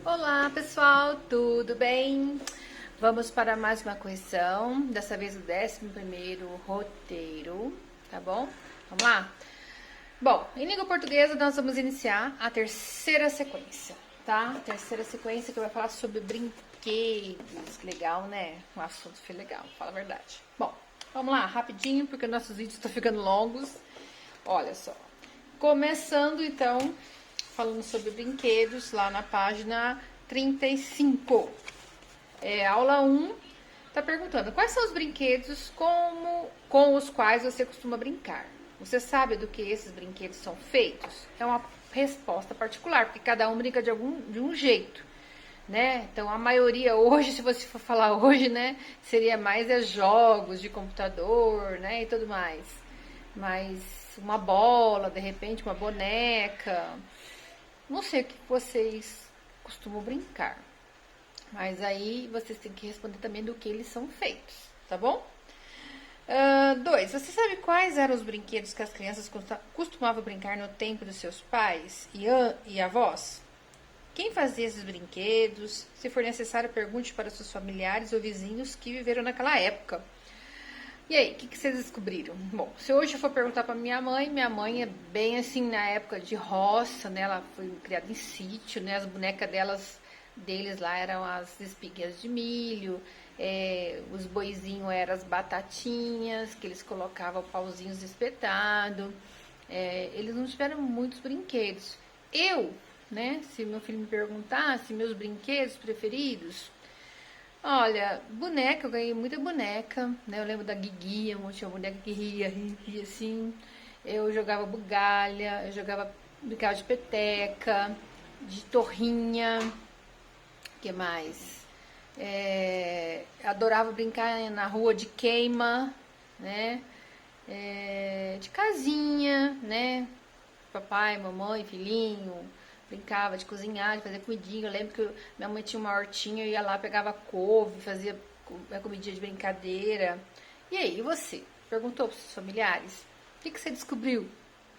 Olá pessoal, tudo bem? Vamos para mais uma correção, dessa vez o 11º roteiro, tá bom? Vamos lá? Bom, em língua portuguesa nós vamos iniciar a terceira sequência, tá? A terceira sequência que vai falar sobre brinquedos, legal, né? O assunto foi legal, fala a verdade. Bom, vamos lá, rapidinho, porque nossos vídeos estão ficando longos. Olha só, começando então falando sobre brinquedos lá na página 35. Aula 1 tá perguntando quais são os brinquedos com os quais você costuma brincar. Você sabe do que esses brinquedos são feitos? É uma resposta particular, porque cada um brinca de um jeito, né? Então a maioria hoje, se você for falar hoje, né, seria mais jogos de computador, né, e tudo mais. Mas uma bola, de repente, uma boneca. Não sei o que vocês costumam brincar, mas aí vocês têm que responder também do que eles são feitos, tá bom? 2. Você sabe quais eram os brinquedos que as crianças costumavam brincar no tempo dos seus pais e avós? Quem fazia esses brinquedos? Se for necessário, pergunte para seus familiares ou vizinhos que viveram naquela época. E aí, o que vocês descobriram? Bom, se hoje eu for perguntar para minha mãe é bem assim na época de roça, né? Ela foi criada em sítio, né? As bonecas deles lá eram as espigas de milho, os boizinhos eram as batatinhas, que eles colocavam pauzinhos espetados. Eles não tiveram muitos brinquedos. Né? Se meu filho me perguntasse meus brinquedos preferidos, olha, boneca, eu ganhei muita boneca, né? Eu lembro da Guiguinha, eu tinha uma boneca que ria assim. Eu jogava bugalha, brincava de peteca, de torrinha, que mais? Adorava brincar na rua de queima, né? De casinha, né? Papai, mamãe, filhinho. Brincava de cozinhar, de fazer comidinha. Eu lembro que minha mãe tinha uma hortinha, eu ia lá, pegava couve, fazia a comidinha de brincadeira. E aí, e você? Perguntou para os seus familiares? O que você descobriu?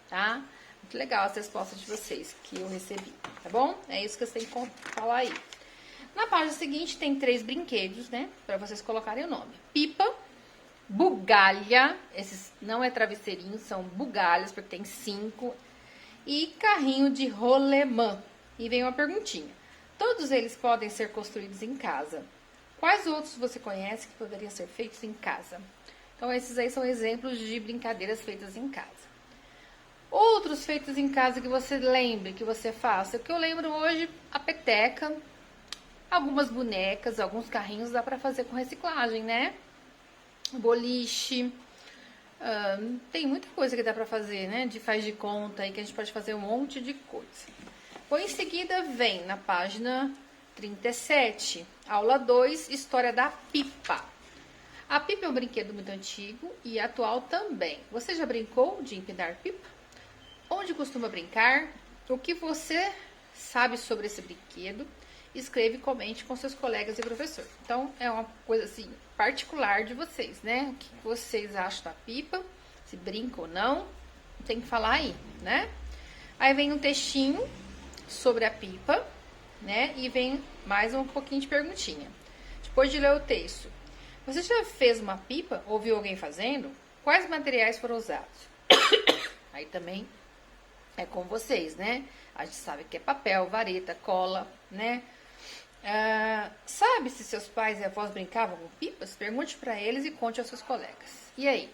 Tá? Muito legal as respostas de vocês que eu recebi, tá bom? É isso que você tem que falar aí. Na página seguinte tem 3 brinquedos, né? Para vocês colocarem o nome. Pipa, bugalha, esses não é travesseirinho, são bugalhas, porque tem 5. E carrinho de rolemã. E vem uma perguntinha. Todos eles podem ser construídos em casa. Quais outros você conhece que poderiam ser feitos em casa? Então, esses aí são exemplos de brincadeiras feitas em casa. Outros feitos em casa que você lembre, que você faça. O que eu lembro hoje, a peteca, algumas bonecas, alguns carrinhos dá pra fazer com reciclagem, né? Boliche. Tem muita coisa que dá pra fazer, né? De faz de conta aí, que a gente pode fazer um monte de coisa. Bom, em seguida vem na página 37, aula 2, história da pipa. A pipa é um brinquedo muito antigo e atual também. Você já brincou de empinar pipa? Onde costuma brincar? O que você sabe sobre esse brinquedo? Escreve e comente com seus colegas e professor. Então, é uma coisa assim, particular de vocês, né? O que vocês acham da pipa, se brinca ou não, tem que falar aí, né? Aí vem um textinho sobre a pipa, né? E vem mais um pouquinho de perguntinha. Depois de ler o texto, você já fez uma pipa? Ou viu alguém fazendo? Quais materiais foram usados? Aí também é com vocês, né? A gente sabe que é papel, vareta, cola, né? Sabe se seus pais e avós brincavam com pipas? Pergunte para eles e conte aos seus colegas. E aí?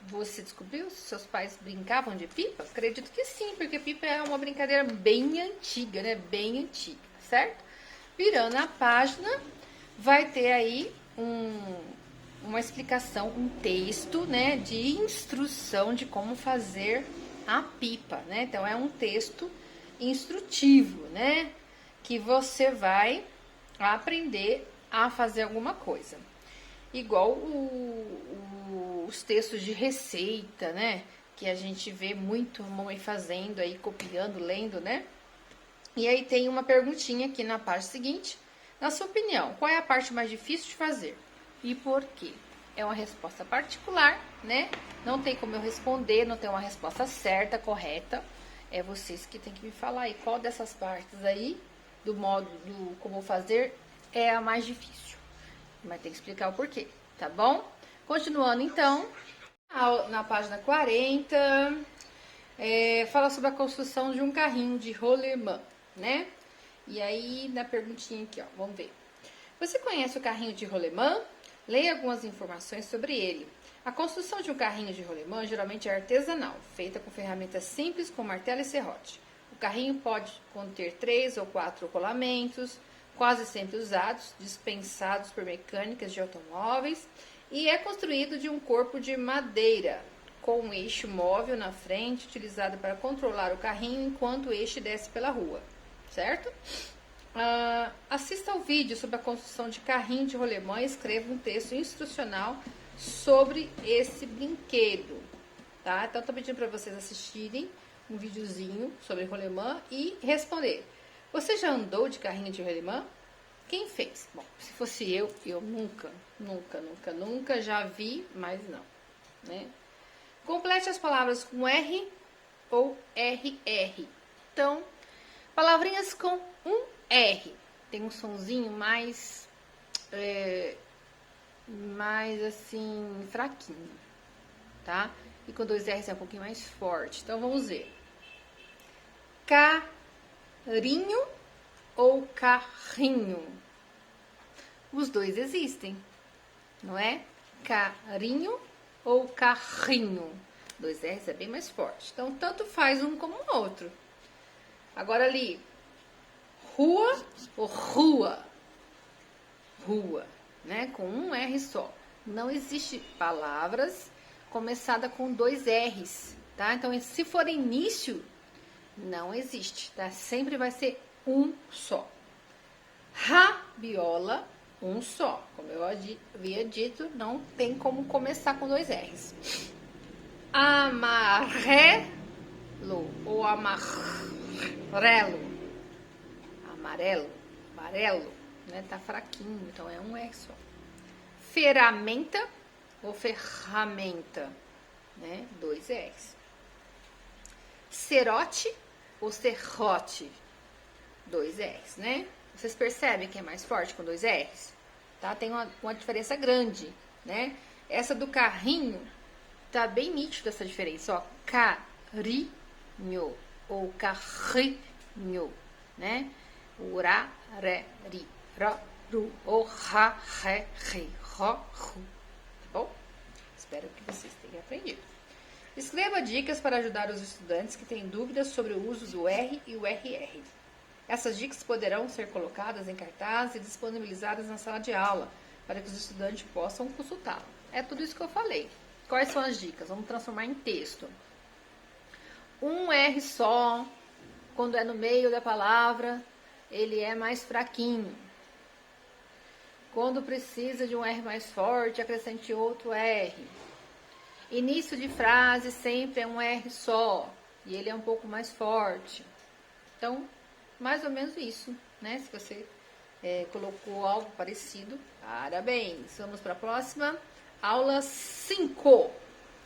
Você descobriu se seus pais brincavam de pipa? Acredito que sim, porque pipa é uma brincadeira bem antiga, né? Bem antiga, certo? Virando a página, vai ter aí uma explicação, um texto, né? De instrução de como fazer a pipa, né? Então, é um texto instrutivo, né? Que você vai aprender a fazer alguma coisa. Igual os textos de receita, né? Que a gente vê muito a mãe fazendo aí, copiando, lendo, né? E aí tem uma perguntinha aqui na página seguinte. Na sua opinião, qual é a parte mais difícil de fazer? E por quê? É uma resposta particular, né? Não tem como eu responder, não tem uma resposta certa, correta. É vocês que tem que me falar aí qual dessas partes aí do modo do como fazer é a mais difícil. Mas tem que explicar o porquê, tá bom? Continuando então, na página 40, fala sobre a construção de um carrinho de rolemã, né? E aí, na perguntinha aqui, ó, vamos ver. Você conhece o carrinho de rolemã? Leia algumas informações sobre ele. A construção de um carrinho de rolemã geralmente é artesanal, feita com ferramentas simples como martelo e serrote. O carrinho pode conter 3 ou 4 rolamentos, quase sempre usados, dispensados por mecânicas de automóveis, e é construído de um corpo de madeira, com um eixo móvel na frente, utilizado para controlar o carrinho enquanto o eixo desce pela rua, certo? Assista ao vídeo sobre a construção de carrinho de rolemã e escreva um texto instrucional sobre esse brinquedo, tá? Então, tô pedindo para vocês assistirem um videozinho sobre rolemã e responder. Você já andou de carrinho de rolemã? Quem fez? Bom, se fosse eu nunca já vi, mas não, né? Complete as palavras com R ou RR. Então, palavrinhas com um R. Tem um sonzinho mais assim, fraquinho, tá? E com 2 R's é um pouquinho mais forte. Então, vamos ver. Carinho ou carrinho? Os dois existem, não é? Carinho ou carrinho? 2 R's é bem mais forte. Então, tanto faz um como o outro. Agora ali, rua ou rua? Rua, né? Com um R só. Não existe palavras começada com 2 R's, tá? Então, se for início, não existe, tá? Sempre vai ser um só. Rabiola, um só. Como eu havia dito, não tem como começar com 2 R's. Amarelo ou amarelo. Amarelo, né? Tá fraquinho, então é um R só. Ferramenta ou ferramenta, né? 2 R's. Cerote ou serrote? 2 R's, né? Vocês percebem que é mais forte com 2 R's? Tá? Tem uma diferença grande, né? Essa do carrinho, tá bem nítida essa diferença, ó. Carinho ou carrinho, né? O ra, re, ri, ro, ru, o, ra, re, ri, ro, ru. Tá bom? Espero que vocês tenham aprendido. Escreva dicas para ajudar os estudantes que têm dúvidas sobre o uso do R e o RR. Essas dicas poderão ser colocadas em cartaz e disponibilizadas na sala de aula, para que os estudantes possam consultá-la. É tudo isso que eu falei. Quais são as dicas? Vamos transformar em texto. Um R só, quando é no meio da palavra, ele é mais fraquinho. Quando precisa de um R mais forte, acrescente outro R. Início de frase sempre é um R só, e ele é um pouco mais forte. Então, mais ou menos isso, né? Se você colocou algo parecido, parabéns. Vamos para a próxima. Aula 5.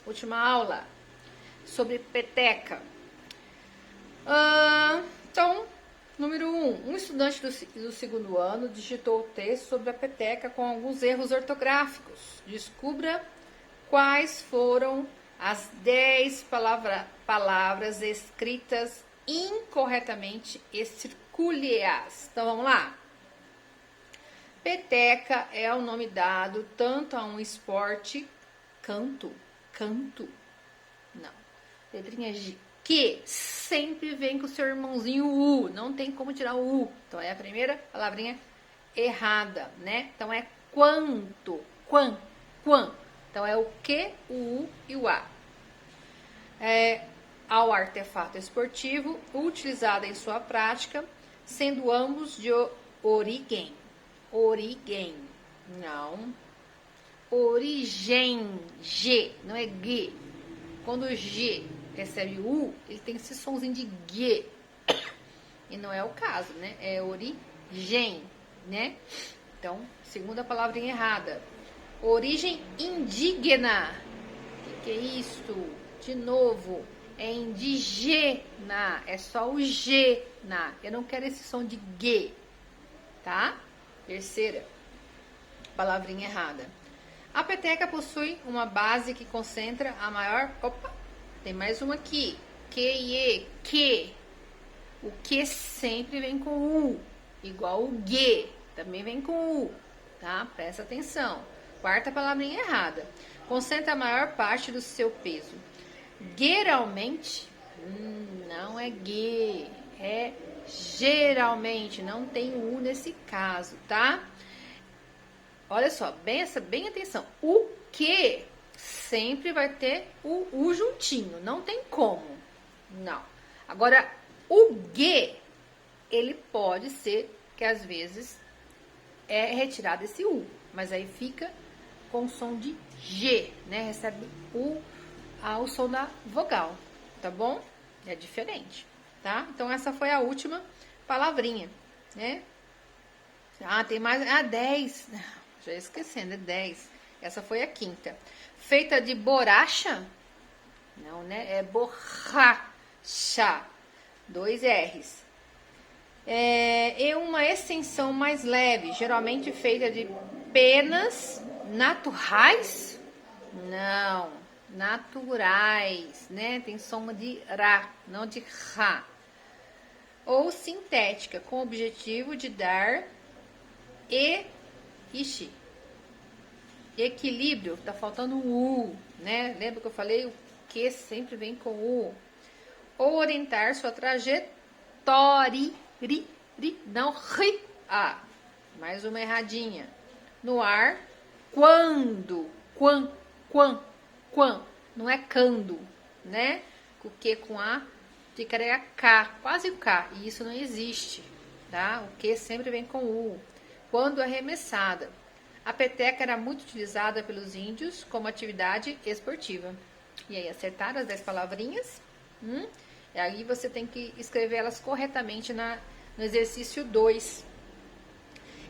Última aula. Sobre peteca. Então, número 1. Um estudante do 2º ano digitou o texto sobre a peteca com alguns erros ortográficos. Descubra quais foram as 10 palavras escritas incorretamente e circule-as. Então, vamos lá. Peteca é o nome dado tanto a um esporte, canto, não. Letrinha G, que sempre vem com o seu irmãozinho U, não tem como tirar o U. Então, é a primeira palavrinha errada, né? Então, é quanto, quan. Então, é o que, o U e o A. Ao artefato esportivo, utilizado em sua prática, sendo ambos de origem. Não. Origem, G, não é G. Quando o G recebe o U, ele tem esse somzinho de G. E não é o caso, né? É origem, né? Então, segunda palavrinha errada. Origem indígena. O que é isso? De novo, em de G na, é só o G na. Eu não quero esse som de G, tá? Terceira palavrinha errada. A peteca possui uma base que concentra a maior... Opa, tem mais uma aqui. Que. O que sempre vem com U. Igual o G, também vem com U, tá? Presta atenção. Quarta palavrinha errada. Concentra a maior parte do seu peso. Geralmente, não é G, é geralmente, não tem U nesse caso, tá? Olha só, bem atenção. O que sempre vai ter o U juntinho, não tem como. Não. Agora, o G, ele pode ser que às vezes é retirado esse U, mas aí fica com o som de G, né? Recebe o som da vogal, tá bom? É diferente, tá? Então, essa foi a última palavrinha, né? Ah, tem mais... 10. Já esquecendo, é 10. Essa foi a quinta. Feita de borracha? Não, né? É borracha. 2 R's. É uma extensão mais leve, geralmente feita de penas naturais? Não, naturais, né? Tem som de ra, não de ra. Ou sintética, com o objetivo de dar equilíbrio, tá faltando o U, né? Lembra que eu falei o que sempre vem com U. Ou orientar sua trajetória, não ri, mais uma erradinha. No ar, quando, não é cando, né? O que com A ficaria K, quase o K, e isso não existe, tá? O que sempre vem com U. Quando arremessada. A peteca era muito utilizada pelos índios como atividade esportiva. E aí, acertaram as 10 palavrinhas? E aí você tem que escrever elas corretamente no exercício 2.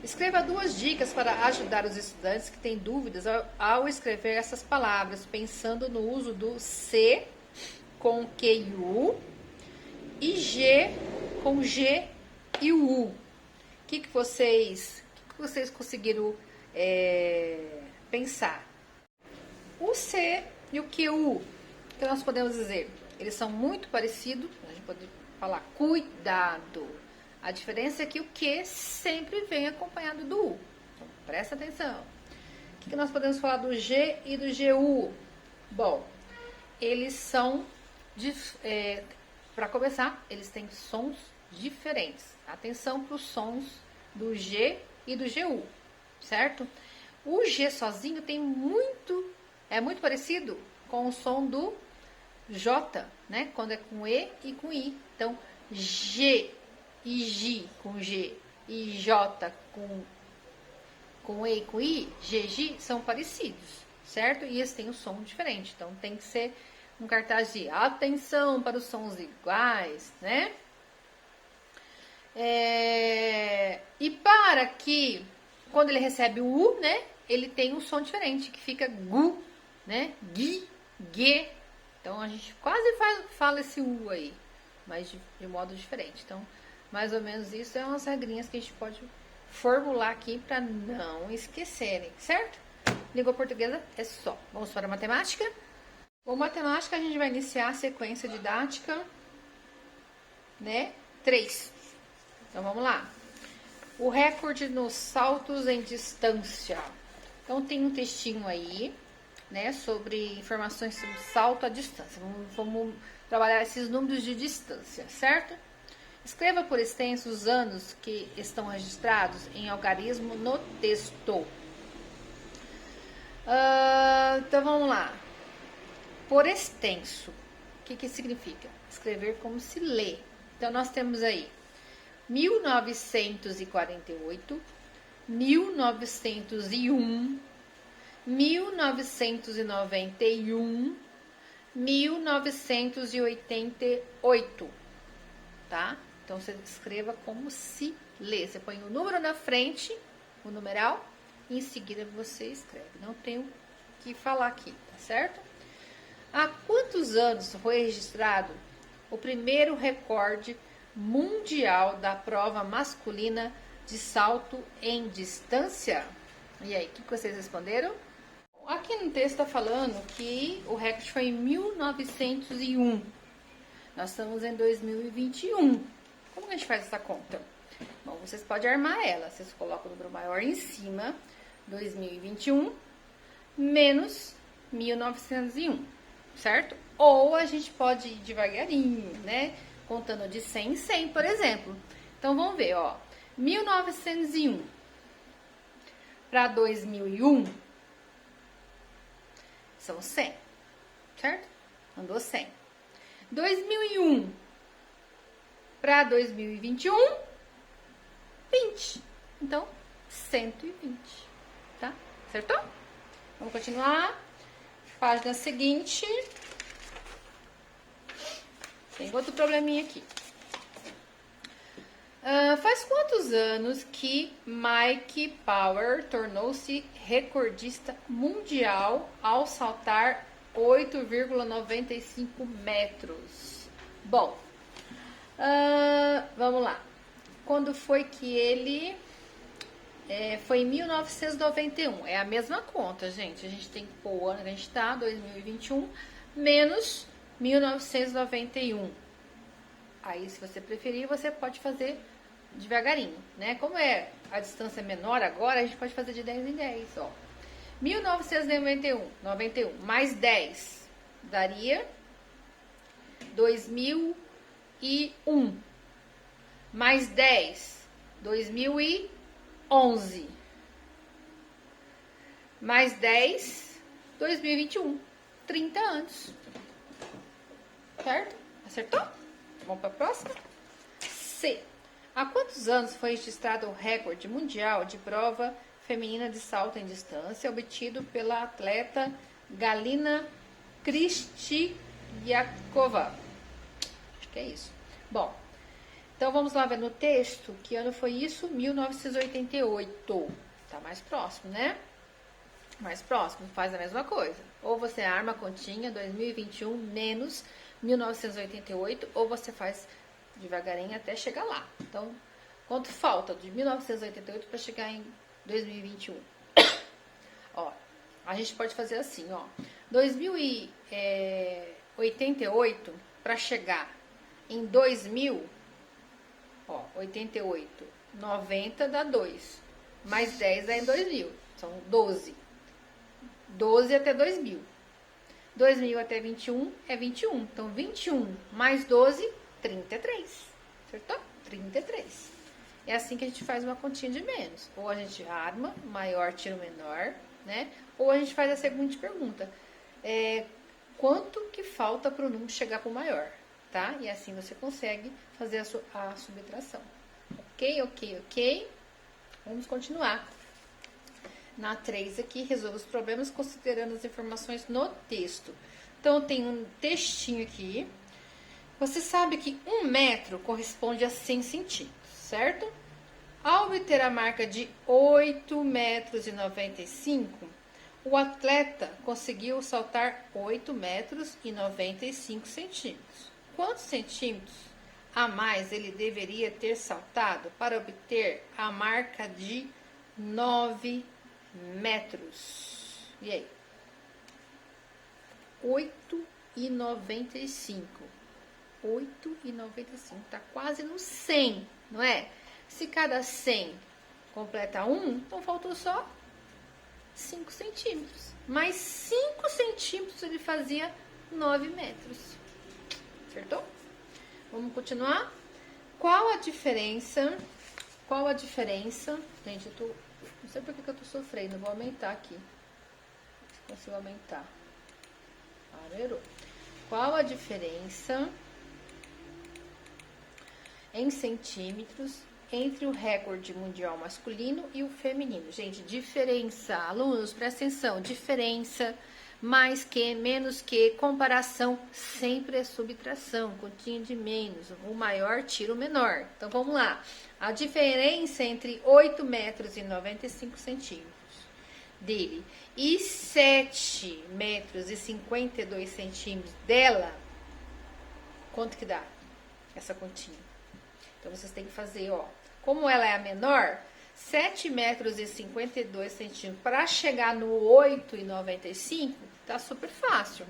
Escreva 2 dicas para ajudar os estudantes que têm dúvidas ao escrever essas palavras, pensando no uso do C com Q e U e G com G e U. O que vocês conseguiram pensar? O C e o QU, que nós podemos dizer? Eles são muito parecidos, a gente pode falar cuidado. A diferença é que o Q sempre vem acompanhado do U. Então, presta atenção. O que nós podemos falar do G e do GU? Bom, eles são, para começar, eles têm sons diferentes. Atenção para os sons do G e do GU, certo? O G sozinho é muito parecido com o som do J, né? Quando é com E e com I. Então, G e G com G e J com E e com I, GG, são parecidos, certo? E eles têm um som diferente. Então, tem que ser um cartaz de atenção para os sons iguais, né? E para que, quando ele recebe o U, né? Ele tem um som diferente, que fica GU, né? GI, G. Então, a gente quase fala esse U aí, mas de modo diferente. Então, mais ou menos isso é umas regrinhas que a gente pode formular aqui para não esquecerem, certo? Língua portuguesa é só. Vamos para a matemática? Bom, matemática a gente vai iniciar a sequência didática, né? 3. Então, vamos lá. O recorde nos saltos em distância. Então, tem um textinho aí, né? Sobre informações sobre salto à distância. Vamos trabalhar esses números de distância, certo? Escreva por extenso os anos que estão registrados em algarismo no texto. Então, vamos lá. Por extenso, o que significa? Escrever como se lê. Então, nós temos aí 1948, 1901, 1991, 1988, tá? Então, você escreva como se lê. Você põe o número na frente, o numeral, e em seguida você escreve. Não tenho o que falar aqui, tá certo? Há quantos anos foi registrado o primeiro recorde mundial da prova masculina de salto em distância? E aí, o que vocês responderam? Aqui no texto está falando que o recorde foi em 1901. Nós estamos em 2021. Como que a gente faz essa conta? Bom, vocês podem armar ela. Vocês colocam o número maior em cima, 2021, menos 1901, certo? Ou a gente pode ir devagarinho, né? Contando de 100 em 100, por exemplo. Então, vamos ver, ó. 1901 para 2001 são 100, certo? Andou 100. 2001 para 2021, 20. Então, 120, tá? Acertou? Vamos continuar. Página seguinte. Tem outro probleminha aqui. Faz quantos anos que Mike Power tornou-se recordista mundial ao saltar 8,95 metros? Bom, vamos lá. Quando foi que ele... foi em 1991. É a mesma conta, gente. A gente tem que pôr o ano que a gente tá, 2021, menos 1991. Aí, se você preferir, você pode fazer devagarinho, né? Como é a distância menor agora, a gente pode fazer de 10 em 10, ó. 1991 mais 10 daria 2001. Mais 10, 2011. Mais 10, 2021. 30 anos. Certo? Acertou? Vamos para a próxima? C. Há quantos anos foi registrado o recorde mundial de prova feminina de salto em distância obtido pela atleta Galina Kristjakova? Acho que é isso. Bom, então vamos lá ver no texto que ano foi isso? 1988. Tá mais próximo, né? Mais próximo, faz a mesma coisa. Ou você arma a continha 2021 menos 1988, ou você faz devagarinho até chegar lá. Então, quanto falta de 1988 para chegar em 2021? Ó, a gente pode fazer assim, ó. 2088 para chegar em 2000, ó, 88, 90 dá 2, mais 10 dá em 2000, são 12. 12 até 2000. 2000 até 21 é 21. Então, 21 mais 12, 33. Acertou? 33. É assim que a gente faz uma continha de menos. Ou a gente arma, maior tira o menor, né? Ou a gente faz a seguinte pergunta. Quanto que falta para o número chegar para o maior, tá? E assim você consegue fazer a subtração. Ok? Vamos continuar. Na 3 aqui, resolva os problemas considerando as informações no texto. Então, tem um textinho aqui. Você sabe que 1 metro corresponde a 100 centímetros, certo? Ao obter a marca de 8,95 metros, o atleta conseguiu saltar 8,95 metros. Quantos centímetros a mais ele deveria ter saltado para obter a marca de 9 metros? E aí? 8,95. 8,95. Tá quase no 100, não é? Se cada 100 completa 1, então faltou só 5 centímetros. Mais 5 centímetros ele fazia 9 metros. Acertou? Vamos continuar? Qual a diferença? Gente, não sei por que eu tô sofrendo. Vou aumentar aqui. Se consigo aumentar. Parou. Qual a diferença em centímetros entre o recorde mundial masculino e o feminino? Gente, diferença. Alunos, presta atenção. Diferença, mais que, menos que, comparação, sempre é subtração. Continha de menos. O maior tira o menor. Então, vamos lá. A diferença entre 8,95 metros dele e 7 metros e 52 centímetros dela, quanto que dá essa continha? Então, vocês têm que fazer, ó, como ela é a menor, 7 metros e 52 centímetros para chegar no 8,95, tá super fácil,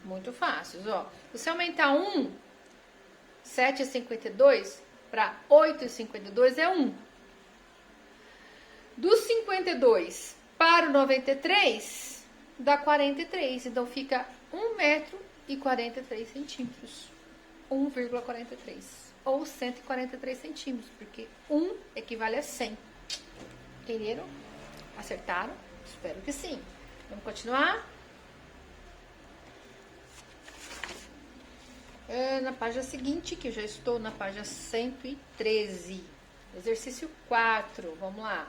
muito fácil, ó. Se você aumentar 7,52 para 8,52 é 1. Do 52 para o 93 dá 43, então fica 1 metro e 43 centímetros. 1,43 ou 143 centímetros, porque 1 equivale a 100. Entenderam? Acertaram? Espero que sim. Vamos continuar? Na página seguinte, que eu já estou na página 113. Exercício 4, vamos lá.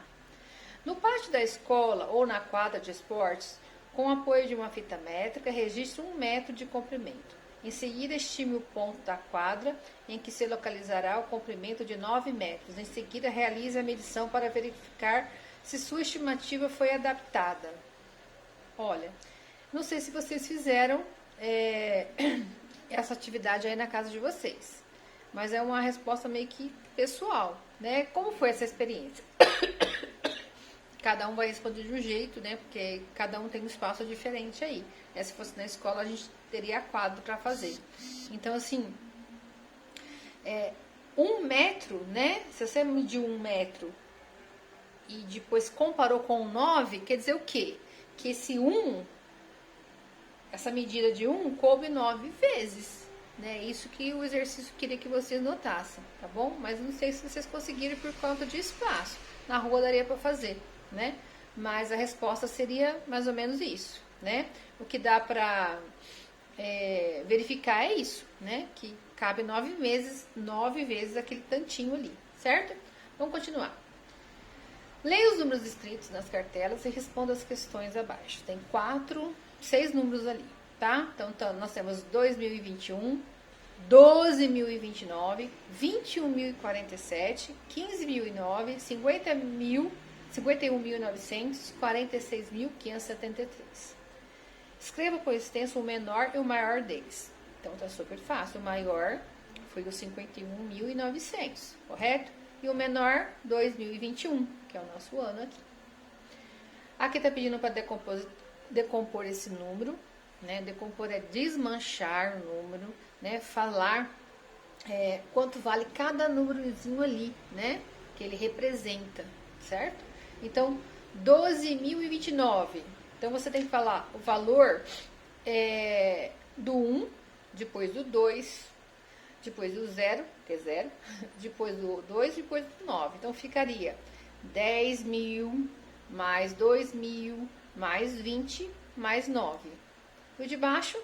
No pátio da escola ou na quadra de esportes, com o apoio de uma fita métrica, registre 1 metro de comprimento. Em seguida, estime o ponto da quadra em que se localizará o comprimento de 9 metros. Em seguida, realize a medição para verificar se sua estimativa foi adaptada. Olha, não sei se vocês fizeram essa atividade aí na casa de vocês, mas é uma resposta meio que pessoal, né? Como foi essa experiência? Cada um vai responder de um jeito, né? Porque cada um tem um espaço diferente aí. Se fosse na escola, a gente teria quadro para fazer. Então, assim, 1 metro, né? Se você mediu 1 metro e depois comparou com 9, quer dizer o quê? Que essa medida de 1 coube 9 vezes, né? Isso que o exercício queria que vocês notassem, tá bom? Mas não sei se vocês conseguiram por conta de espaço. Na rua daria para fazer, né? Mas a resposta seria mais ou menos isso, né? O que dá para verificar é isso, né? Que cabe 9 vezes aquele tantinho ali, certo? Vamos continuar. Leia os números escritos nas cartelas e responda as questões abaixo. Tem 6 números ali, tá? Então nós temos 2021, 12.029, 21.047, 15.009, 51.900, 46.573. Escreva por extenso o menor e o maior deles. Então tá super fácil. O maior foi o 51.900, correto? E o menor, 2021, que é o nosso ano aqui. Aqui tá pedindo para decompor esse número, né? Decompor é desmanchar o número, né? Falar quanto vale cada númerozinho ali, né? Que ele representa, certo? Então, 12.029. Então, você tem que falar o valor do 1, depois do 2, depois do 0, que é 0, depois do 2, depois do 9. Então, ficaria 10.000 mais 2.000 mais 20 mais 9. E o de baixo,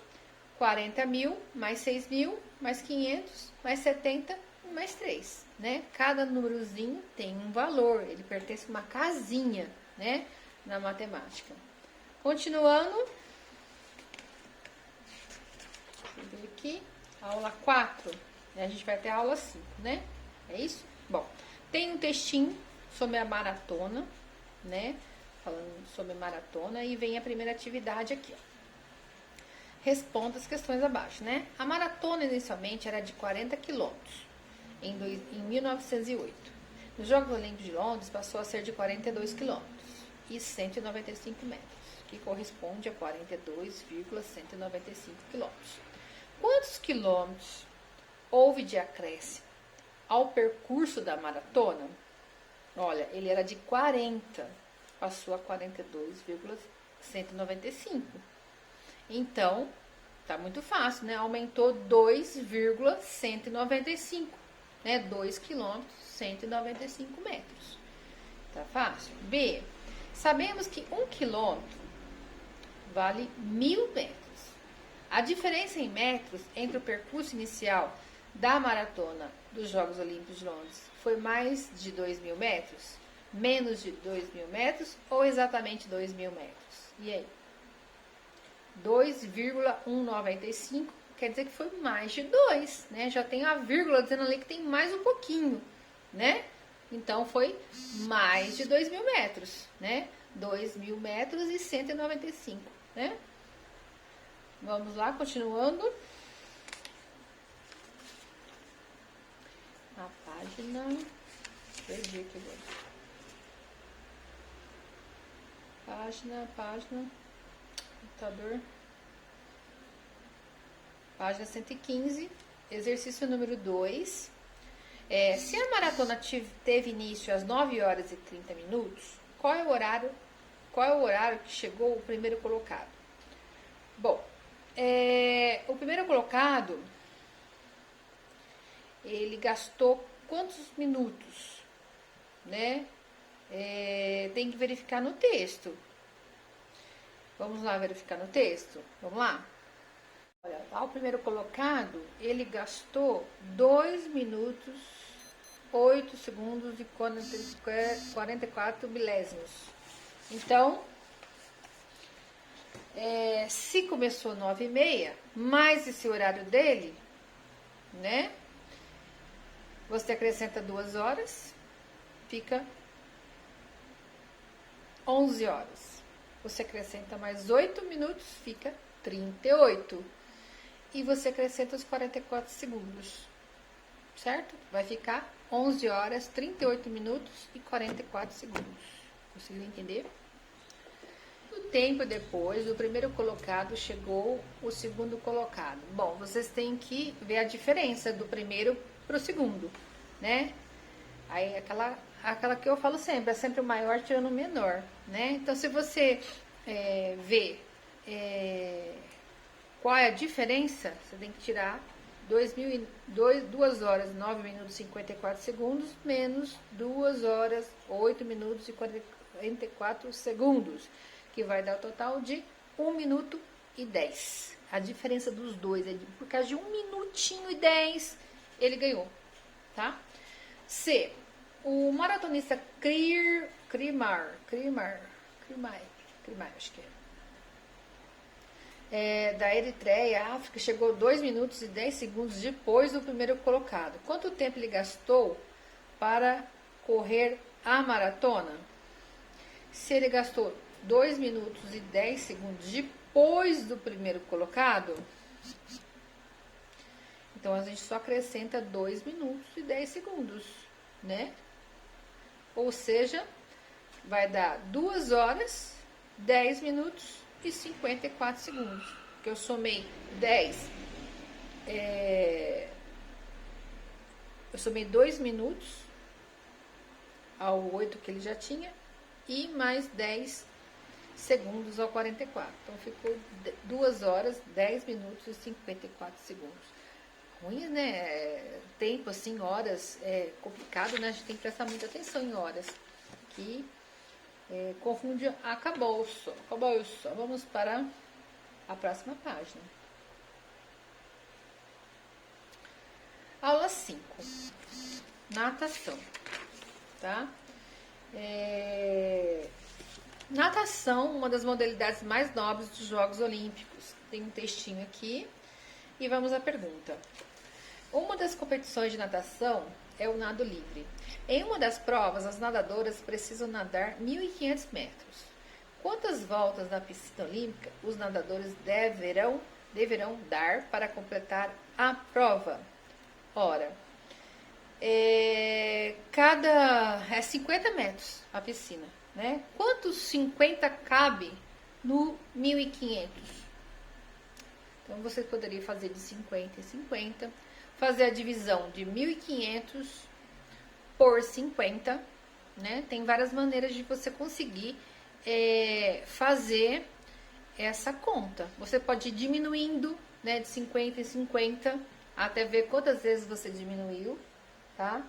40.000 mais 6.000 mais 500 mais 70 e mais 3. Né? Cada númerozinho tem um valor, ele pertence a uma casinha, né? Na matemática. Continuando, deixa eu ver aqui, aula 4, a gente vai ter a aula 5, né? É isso? Bom, tem um textinho sobre a maratona, né? Falando sobre maratona, e vem a primeira atividade aqui, ó. Responda as questões abaixo, né? A maratona inicialmente era de 40 quilômetros em 1908. Nos Jogos Olímpicos de Londres passou a ser de 42 quilômetros e 195 metros, que corresponde a 42,195 quilômetros. Quantos quilômetros houve de acréscimo ao percurso da maratona? Olha, ele era de 40, passou a 42,195. Então, tá muito fácil, né? Aumentou 2,195, né? 2 quilômetros, 195 metros. Tá fácil? B. Sabemos que 1 quilômetro vale 1.000 metros. A diferença em metros entre o percurso inicial da maratona dos Jogos Olímpicos de Londres foi mais de 2.000 metros? Menos de 2.000 metros ou exatamente 2.000 metros? E aí? 2,195 quer dizer que foi mais de 2, né? Já tem a vírgula dizendo ali que tem mais um pouquinho, né? Então foi mais de 2.000 metros, né? 2.000 metros e 195, né? Vamos lá, continuando. A página... Perdi aqui agora. Página... Computador... Página 115, exercício número 2. Se a maratona teve início às 9 horas e 30 minutos, qual é o horário que chegou o primeiro colocado? Bom, o primeiro colocado, ele gastou quantos minutos, né? Tem que verificar no texto. Vamos lá verificar no texto? Vamos lá? Olha, o primeiro colocado, ele gastou 2 minutos, 8 segundos e 44 milésimos. Então, se começou 9h30, mais esse horário dele, né? Você acrescenta 2 horas, fica 11 horas. Você acrescenta mais 8 minutos, fica 38. E você acrescenta os 44 segundos, certo? Vai ficar 11 horas, 38 minutos e 44 segundos. Conseguiu entender? No tempo depois, do primeiro colocado chegou o segundo colocado. Bom, vocês têm que ver a diferença do primeiro para o segundo, né? Aí aquela que eu falo sempre, é sempre o maior tirando o menor, né? Então, se você ver qual é a diferença, você tem que tirar 2 horas, 9 minutos e 54 segundos, menos 2 horas, 8 minutos e 44 segundos, que vai dar o total de 1 minuto e 10. A diferença dos dois é por causa de 1 minutinho e 10, ele ganhou, tá? C. O maratonista Krimar, acho que da Eritreia, África, chegou 2 minutos e 10 segundos depois do primeiro colocado. Quanto tempo ele gastou para correr a maratona? Se ele gastou 2 minutos e 10 segundos depois do primeiro colocado, então a gente só acrescenta 2 minutos e 10 segundos, né? Ou seja, vai dar 2 horas, 10 minutos e 54 segundos, que eu somei 10, eu somei 2 minutos ao 8 que ele já tinha e mais 10 segundos ao 44, então ficou 2 horas, 10 minutos e 54 segundos. Ruim, né? Tempo assim, horas, é complicado, né? A gente tem que prestar muita atenção em horas, que confunde. Acabou só. Vamos para a próxima página. Aula 5. Natação. Tá? Natação, uma das modalidades mais nobres dos Jogos Olímpicos. Tem um textinho aqui. E vamos à pergunta. Uma das competições de natação é o nado livre. Em uma das provas, as nadadoras precisam nadar 1.500 metros. Quantas voltas na piscina olímpica os nadadores deverão dar para completar a prova? Ora, 50 metros a piscina, né? Quantos 50 cabe no 1.500? Então, você poderia fazer de 50 em 50, fazer a divisão de 1.500 por 50, né? Tem várias maneiras de você conseguir fazer essa conta. Você pode ir diminuindo, né, de 50 em 50, até ver quantas vezes você diminuiu, tá?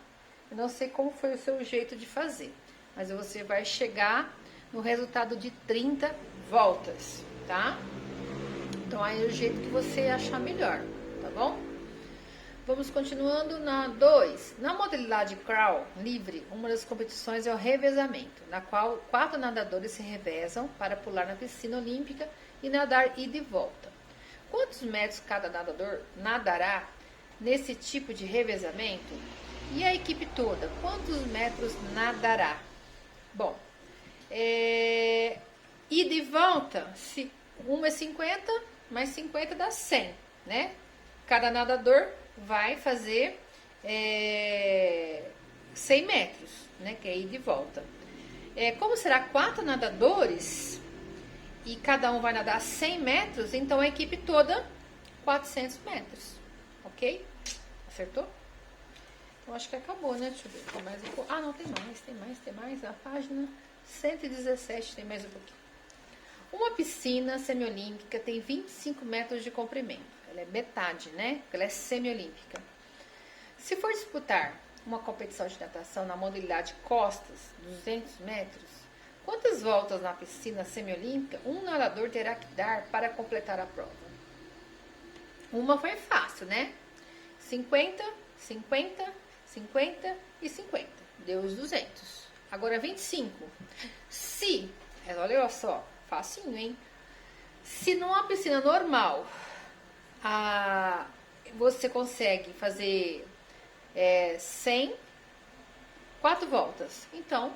Eu não sei como foi o seu jeito de fazer, mas você vai chegar no resultado de 30 voltas, tá? Então, aí é o jeito que você achar melhor, tá bom? Vamos continuando na 2. Na modalidade crawl livre, uma das competições é o revezamento, na qual 4 nadadores se revezam para pular na piscina olímpica e nadar ida e volta. Quantos metros cada nadador nadará nesse tipo de revezamento? E a equipe toda, quantos metros nadará? Bom, Ida e volta, uma é 50, mais 50 dá 100, né? Cada nadador vai fazer 100 metros, né? Que é ida e volta. Como será 4 nadadores e cada um vai nadar 100 metros, então a equipe toda 400 metros, ok? Acertou? Eu acho que acabou, né? Deixa eu ver. Tem mais um pouco. Ah, não, tem mais. Na página 117 tem mais um pouquinho. Uma piscina semiolímpica tem 25 metros de comprimento. Ela é metade, né? Ela é semiolímpica. Se for disputar uma competição de natação na modalidade costas, 200 metros, quantas voltas na piscina semiolímpica um nadador terá que dar para completar a prova? Uma foi fácil, né? 50, 50, 50 e 50. Deu os 200. Agora 25. Olha só, facinho, hein? Se numa piscina normal você consegue fazer 100, 4 voltas. Então,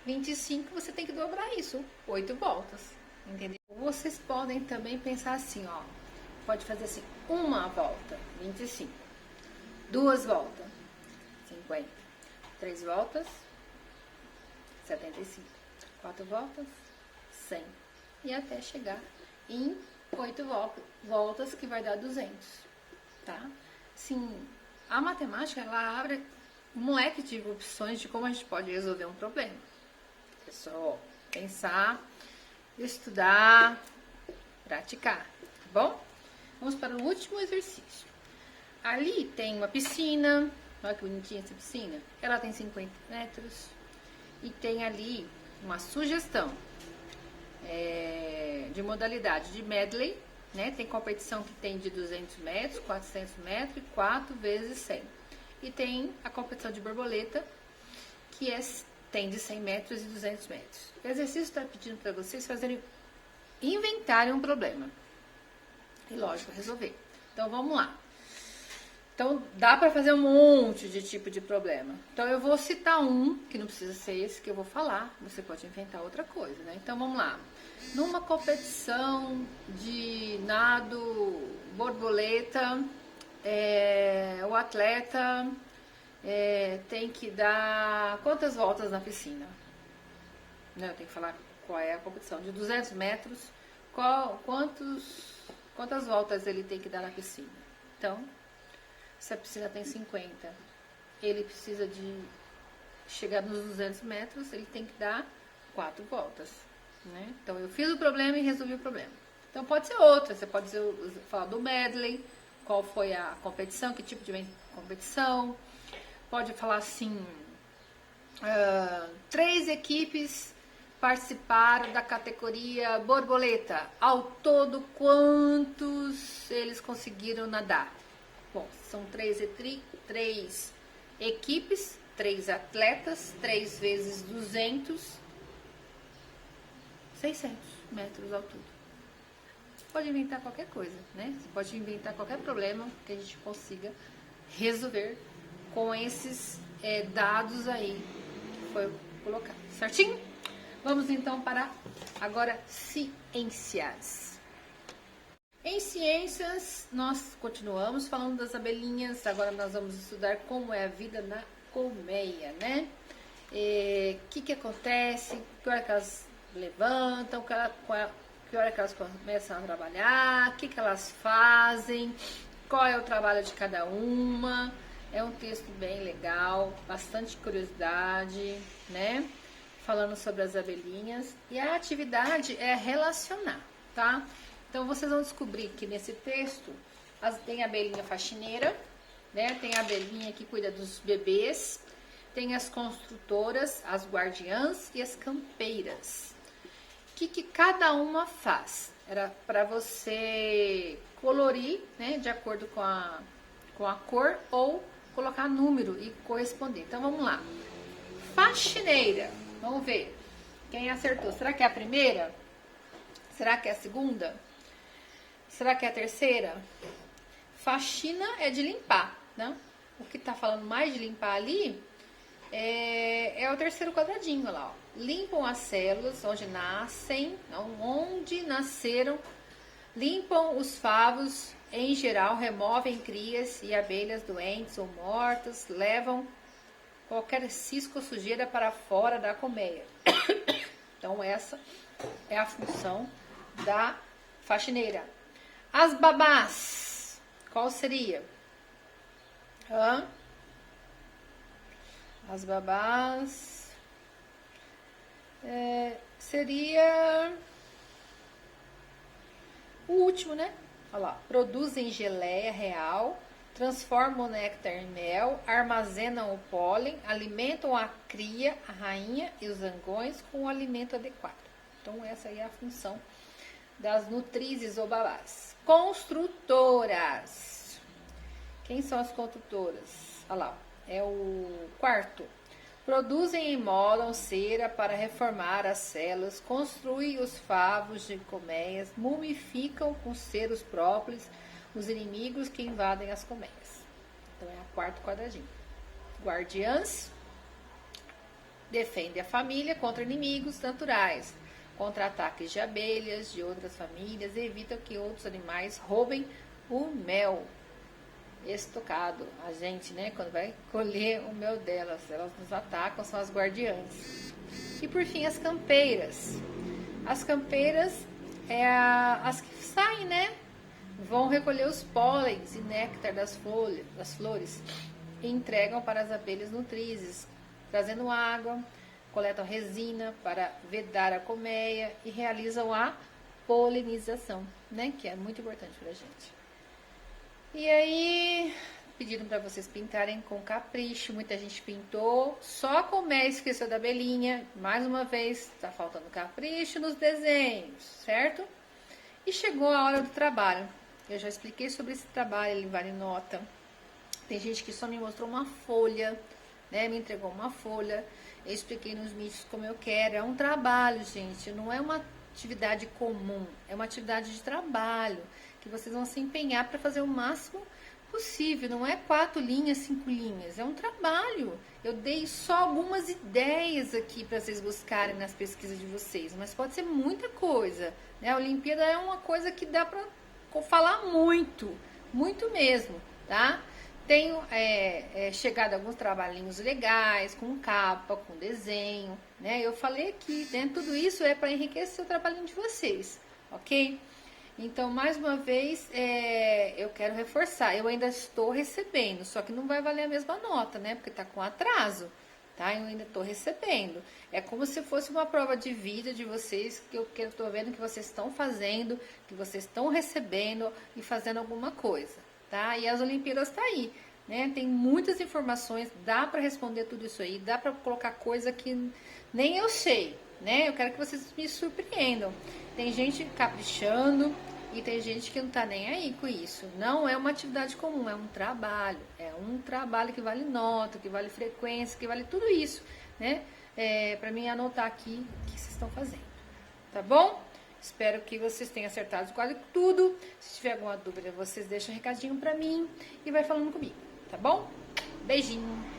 25 você tem que dobrar isso, 8 voltas. Entendeu? Vocês podem também pensar assim, ó. Pode fazer assim, uma volta, 25. 2 voltas, 50. 3 voltas, 75. 4 voltas, 100. E até chegar em 8 voltas, que vai dar 200. Tá? Sim, a matemática, ela abre um leque de opções de como a gente pode resolver um problema. É só pensar, estudar, praticar, tá bom? Vamos para o último exercício. Ali tem uma piscina, olha que bonitinha essa piscina. Ela tem 50 metros e tem ali uma sugestão de modalidade de medley, né? Tem competição que tem de 200 metros, 400 metros e 4 vezes 100. E tem a competição de borboleta, que tem de 100 metros e 200 metros. O exercício está pedindo para vocês inventarem um problema. E lógico, resolver. Então, vamos lá. Então, dá para fazer um monte de tipo de problema. Então, eu vou citar um, que não precisa ser esse que eu vou falar. Você pode inventar outra coisa, né? Então, vamos lá. Numa competição de nado borboleta, o atleta tem que dar quantas voltas na piscina? Eu tenho que falar qual é a competição. De 200 metros, quantas voltas ele tem que dar na piscina? Então, se a piscina tem 50, ele precisa de chegar nos 200 metros, ele tem que dar 4 voltas, né? Então, eu fiz o problema e resolvi o problema. Então, pode ser outra, você pode falar do medley, qual foi a competição, que tipo de competição. Pode falar assim, 3 equipes participaram da categoria borboleta. Ao todo, quantos eles conseguiram nadar? Bom, são 3 equipes, 3 atletas, 3 vezes 200, 600 metros ao todo. Pode inventar qualquer coisa, né? Você pode inventar qualquer problema que a gente consiga resolver com esses dados aí que foi colocado, certinho? Vamos então para agora ciências. Em ciências, nós continuamos falando das abelhinhas. Agora nós vamos estudar como é a vida na colmeia, né? Que acontece, que hora que elas levantam, que hora que elas começam a trabalhar, o que elas fazem, qual é o trabalho de cada uma. É um texto bem legal, bastante curiosidade, né? Falando sobre as abelhinhas. E a atividade é relacionar, tá? Então, vocês vão descobrir que nesse texto tem a abelhinha faxineira, né? Tem a abelhinha que cuida dos bebês, tem as construtoras, as guardiãs e as campeiras. O que cada uma faz? Era para você colorir, né? De acordo com a cor ou colocar número e corresponder. Então, vamos lá. Faxineira. Vamos ver quem acertou. Será que é a primeira? Será que é a segunda? Será que é a terceira? Faxina é de limpar, né? O que tá falando mais de limpar ali É o terceiro quadradinho lá, ó. Limpam as células onde nasceram, limpam os favos, em geral, removem crias e abelhas doentes ou mortas, levam qualquer cisco ou sujeira para fora da colmeia. Então, essa é a função da faxineira. As babás, qual seria? As babás seria o último, né? Olha lá. Produzem geleia real, transformam o néctar em mel, armazenam o pólen, alimentam a cria, a rainha e os zangões com o alimento adequado. Então, essa aí é a função das nutrizes ou babás. Construtoras. Quem são as construtoras? Olha lá, é o quarto. Produzem e molam cera para reformar as células, construem os favos de colmeias, mumificam com cera os própolis, os inimigos que invadem as colmeias. Então, é o quarto quadradinho. Guardiãs. Defende a família contra inimigos naturais, contra ataques de abelhas, de outras famílias, e evita que outros animais roubem o mel estocado. A gente, né, quando vai colher o mel delas, elas nos atacam, são as guardiãs. E por fim, as campeiras. As campeiras as que saem, né, vão recolher os pólens e néctar das flores e entregam para as abelhas nutrizes, trazendo água, coletam resina para vedar a colmeia e realizam a polinização, né, que é muito importante pra gente. E aí, pediram para vocês pintarem com capricho, muita gente pintou, só a colmeia esqueceu da abelhinha, mais uma vez, tá faltando capricho nos desenhos, certo? E chegou a hora do trabalho, eu já expliquei sobre esse trabalho, ele vale nota. Tem gente que só me mostrou uma folha, né, me entregou uma folha, eu expliquei nos mitos como eu quero, é um trabalho, gente, não é uma atividade comum, é uma atividade de trabalho, que vocês vão se empenhar para fazer o máximo possível, não é 4 linhas, 5 linhas, é um trabalho. Eu dei só algumas ideias aqui para vocês buscarem nas pesquisas de vocês, mas pode ser muita coisa, né? A Olimpíada é uma coisa que dá para falar muito, muito mesmo, tá? Tenho chegado a alguns trabalhinhos legais, com capa, com desenho, né? Eu falei aqui, né? Tudo isso é para enriquecer o trabalhinho de vocês, ok? Então, mais uma vez, eu quero reforçar, eu ainda estou recebendo, só que não vai valer a mesma nota, né? Porque tá com atraso, tá? Eu ainda estou recebendo. É como se fosse uma prova de vida de vocês, que eu estou vendo que vocês estão fazendo, que vocês estão recebendo e fazendo alguma coisa, tá? E as Olimpíadas tá aí, né? Tem muitas informações, dá para responder tudo isso aí, dá para colocar coisa que nem eu sei, né? Eu quero que vocês me surpreendam. Tem gente caprichando e tem gente que não tá nem aí com isso. Não é uma atividade comum, é um trabalho. É um trabalho que vale nota, que vale frequência, que vale tudo isso, né? Para mim anotar aqui o que vocês estão fazendo, tá bom? Espero que vocês tenham acertado quase tudo. Se tiver alguma dúvida, vocês deixam um recadinho pra mim e vai falando comigo, tá bom? Beijinho!